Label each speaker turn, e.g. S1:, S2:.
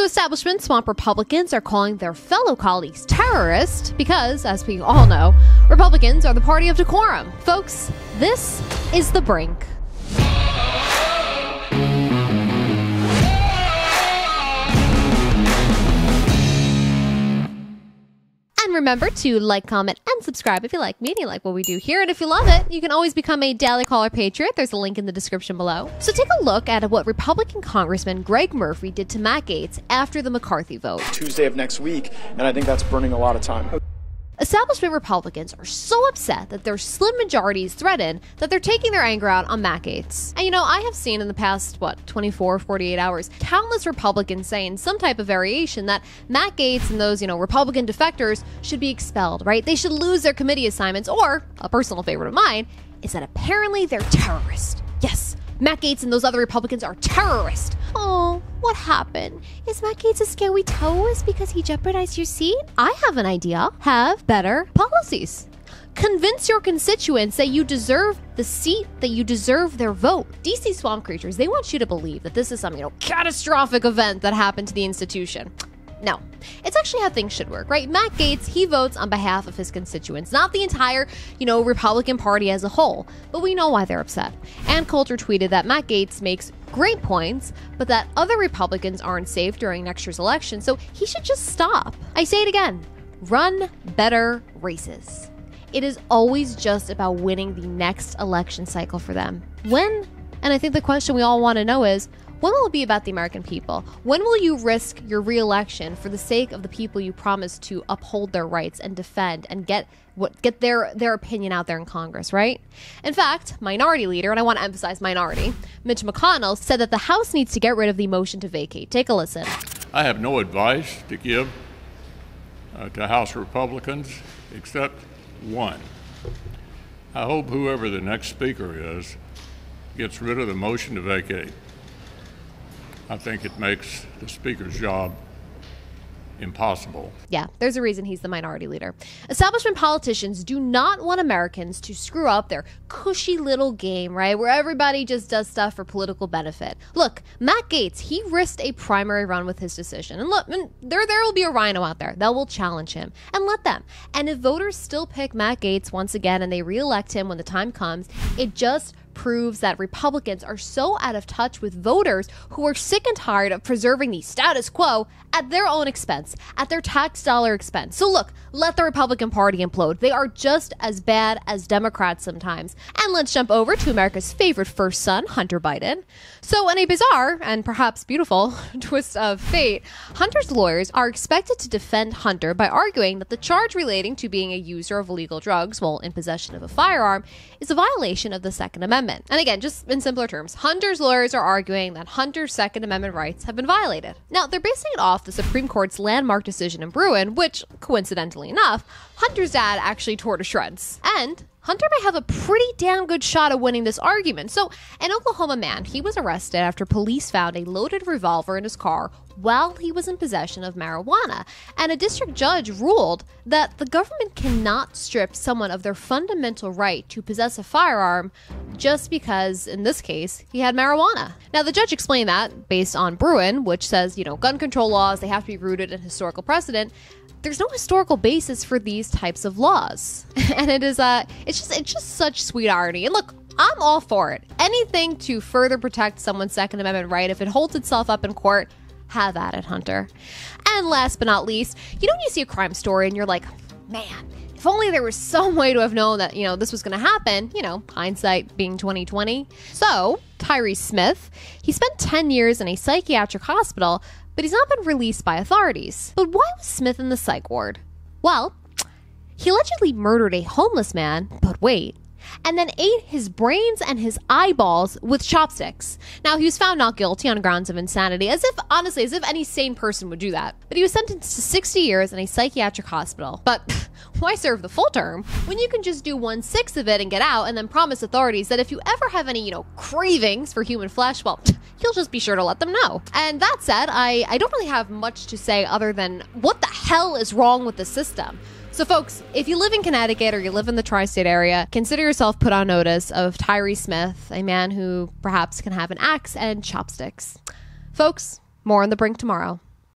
S1: So establishment swamp Republicans are calling their fellow colleagues terrorists because, as we all know, Republicans are the party of decorum. Folks, this is The Brink. And remember to like, comment, and subscribe if you like me and you like what we do here. And if you love it, you can always become a Daily Caller Patriot. There's a link in the description below. So take a look at what Republican Congressman Greg Murphy did to Matt Gaetz after the McCarthy vote.
S2: Tuesday of next week, and I think that's burning a lot of time.
S1: Establishment Republicans are so upset that their slim majorities threaten that they're taking their anger out on Matt Gaetz. And I have seen in the past, 48 hours, countless Republicans saying some type of variation that Matt Gaetz and those, Republican defectors should be expelled, right? They should lose their committee assignments, or, a personal favorite of mine, is that apparently they're terrorists. Yes, Matt Gaetz and those other Republicans are terrorists. Oh, what happened? Is Matt Gaetz a scary terrorist because he jeopardized your seat? I have an idea. Have better policies. Convince your constituents that you deserve the seat, that you deserve their vote. DC swamp creatures, they want you to believe that this is some, catastrophic event that happened to the institution. No, it's actually how things should work, right? Matt Gaetz, he votes on behalf of his constituents, not the entire, Republican Party as a whole. But we know why they're upset. Ann Coulter tweeted that Matt Gaetz makes great points, but that other Republicans aren't safe during next year's election, so he should just stop. I say it again, run better races. It is always just about winning the next election cycle for them. When? And I think the question we all want to know is, when will it be about the American people? When will you risk your re-election for the sake of the people you promised to uphold their rights and defend and get their opinion out there in Congress, right? In fact, Minority Leader, and I want to emphasize minority, Mitch McConnell, said that the House needs to get rid of the motion to vacate. Take a listen.
S3: I have no advice to give to House Republicans except one. I hope whoever the next speaker is gets rid of the motion to vacate. I think it makes the speaker's job impossible.
S1: Yeah, there's a reason he's the minority leader. Establishment politicians do not want Americans to screw up their cushy little game, right? Where everybody just does stuff for political benefit. Look, Matt Gaetz, he risked a primary run with his decision. And look, there will be a rhino out there that will challenge him. And let them. And if voters still pick Matt Gaetz once again and they re-elect him when the time comes, it just proves that Republicans are so out of touch with voters who are sick and tired of preserving the status quo at their own expense, at their tax dollar expense. So look, let the Republican Party implode. They are just as bad as Democrats sometimes. And let's jump over to America's favorite first son, Hunter Biden. So in a bizarre and perhaps beautiful twist of fate, Hunter's lawyers are expected to defend Hunter by arguing that the charge relating to being a user of illegal drugs while in possession of a firearm is a violation of the Second Amendment. And again, just in simpler terms, Hunter's lawyers are arguing that Hunter's Second Amendment rights have been violated. Now, they're basing it off the Supreme Court's landmark decision in Bruin, which, coincidentally enough, Hunter's dad actually tore to shreds. And Hunter may have a pretty damn good shot at winning this argument. So, an Oklahoma man, he was arrested after police found a loaded revolver in his car while he was in possession of marijuana. And a district judge ruled that the government cannot strip someone of their fundamental right to possess a firearm just because, in this case, he had marijuana. Now, the judge explained that based on Bruin, which says, gun control laws, they have to be rooted in historical precedent. There's no historical basis for these types of laws. And it's just such sweet irony. And look, I'm all for it. Anything to further protect someone's Second Amendment right, if it holds itself up in court, have at it, Hunter. And last but not least, when you see a crime story and you're like, man, if only there was some way to have known that, this was going to happen, hindsight being 2020. So, Tyree Smith, he spent 10 years in a psychiatric hospital, but he's not been released by authorities. But why was Smith in the psych ward? Well, he allegedly murdered a homeless man, but wait, and then ate his brains and his eyeballs with chopsticks. Now, he was found not guilty on grounds of insanity, as if any sane person would do that. But he was sentenced to 60 years in a psychiatric hospital. But why serve the full term when you can just do 1/6 of it and get out and then promise authorities that if you ever have any, cravings for human flesh, well, you'll just be sure to let them know. And that said, I don't really have much to say other than what the hell is wrong with the system? So folks, if you live in Connecticut or you live in the tri-state area, consider yourself put on notice of Tyree Smith, a man who perhaps can have an axe and chopsticks. Folks, more on The Brink tomorrow.